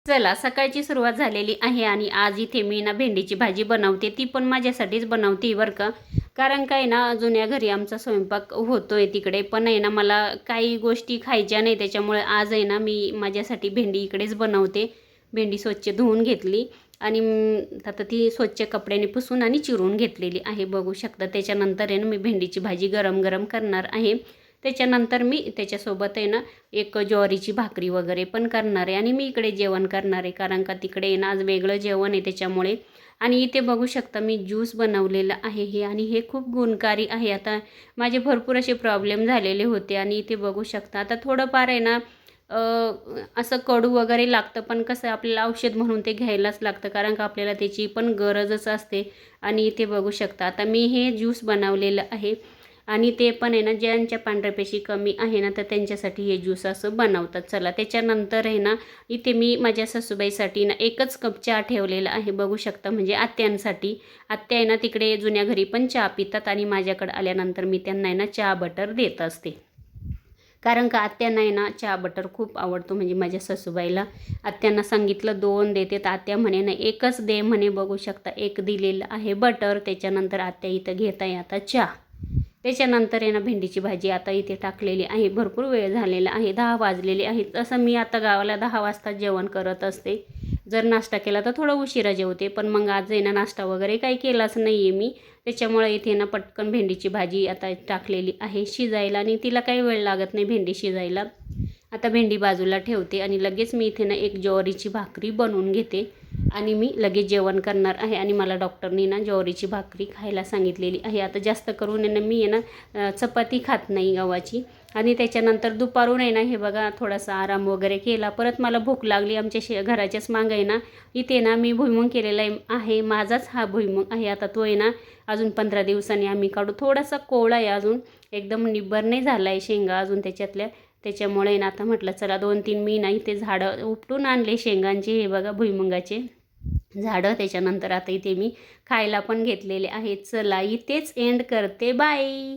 चला सकाळची सुरुवात झालेली आहे आणि आज इथे मी ना भेंडीची भाजी बनवते, ती पण माझ्यासाठीच बनवते बरं का. कारण काय ना जुन्या घरी आमचा स्वयंपाक होतोय तिकडे, पण आहे ना मला काही गोष्टी खायच्या नाही, त्याच्यामुळे आज आहे ना मी माझ्यासाठी भेंडी इकडेच बनवते. भेंडी स्वच्छ धुवून घेतली आणि आता ती स्वच्छ कपड्याने पुसून आणि चिरून घेतलेली आहे, बघू शकता. त्याच्यानंतर आहे ना मी भेंडीची भाजी गरम गरम करणार आहे. त्याच्यानंतर मी त्याच्यासोबत आहे ना एक ज्वारीची भाकरी वगैरे पण करणार आहे आणि मी इकडे जेवण करणार आहे, कारण का तिकडे आहे ना आज वेगळं जेवण आहे त्याच्यामुळे. आणि इथे बघू शकता मी ज्यूस बनवलेलं आहे हे, आणि हे खूप गुणकारी आहे. आता माझे भरपूर असे प्रॉब्लेम झालेले होते आणि इथे बघू शकता आता थोडंफार आहे ना असं कडू वगैरे लागतं, पण कसं आपल्याला औषध म्हणून ते घ्यायलाच लागतं, कारण का आपल्याला त्याची पण गरजच असते. आणि इथे बघू शकता आता मी हे ज्यूस बनवलेलं आहे आणि ते पण आहे ना ज्यांच्या पांढऱ्या पेशी कमी आहे ना तर त्यांच्यासाठी हे ज्यूस असं बनवतात. चला त्याच्यानंतर आहे ना इथे मी माझ्या सासूबाईसाठी ना एकच कप चहा ठेवलेला आहे, बघू शकता. म्हणजे आत्यांसाठी. आत्या आहे ना तिकडे जुन्या घरी पण चहा पितात आणि माझ्याकडे आल्यानंतर मी त्यांना आहे ना चहा बटर देत असते, कारण का आत्यांना आहे ना चहा बटर खूप आवडतो. म्हणजे माझ्या सासूबाईला आत्यांना सांगितलं 2 देते, तर आत्या म्हणे ना एकच दे म्हणे. बघू शकता एक दिलेलं आहे बटर. त्याच्यानंतर आत्या इथं घेत आहे आता चहा. त्याच्यानंतर आहे ना भेंडीची भाजी आता इथे टाकलेली आहे. भरपूर वेळ झालेला आहे, 10 वाजलेले आहेत. तसं मी आता गावाला 10 वाजता जेवण करत असते. जर नाश्ता केला तर थोडं उशिरा जेवते, पण मग आज आहे ना नाश्ता वगैरे काही केलाच नाही आहे मी. त्याच्यामुळे इथे ना पटकन भेंडीची भाजी आता टाकलेली आहे शिजायला, आणि तिला काही वेळ लागत नाही भेंडी शिजायला. आता भेंडी बाजूला ठेवते आणि लगेच मी इथे ना एक ज्वारीची भाकरी बनवून घेते आणि मी लगेच जेवण करणार आहे. आणि मला डॉक्टरनी ना ज्वारीची भाकरी खायला सांगितलेली आहे. आता जास्त करून आहे ना मी आहे ना चपाती खात नाही गव्हाची. आणि त्याच्यानंतर दुपारून आहे ना हे बघा थोडासा आराम वगैरे केला. परत मला भूक लागली. आमच्या घराच्याच मागं आहे ना इथे ना मी भुईमुग केलेला आहे. माझाच हा भुईमुग आहे. आता तो आहे ना अजून 15 दिवसांनी आम्ही काढू. थोडासा कोवळा आहे अजून, एकदम निब्बर नाही झाला आहे शेंगा अजून त्याच्यातल्या. त्याच्यामुळे ना आता म्हटलं चला 2-3 मी ना इथे झाडं उपटून आणले शेंगांचे, हे बघा भुईमुगाचे झाडं. त्याच्यानंतर आता इथे मी खायला पण घेतलेले आहेत. चला इथेच एंड करते, बाय.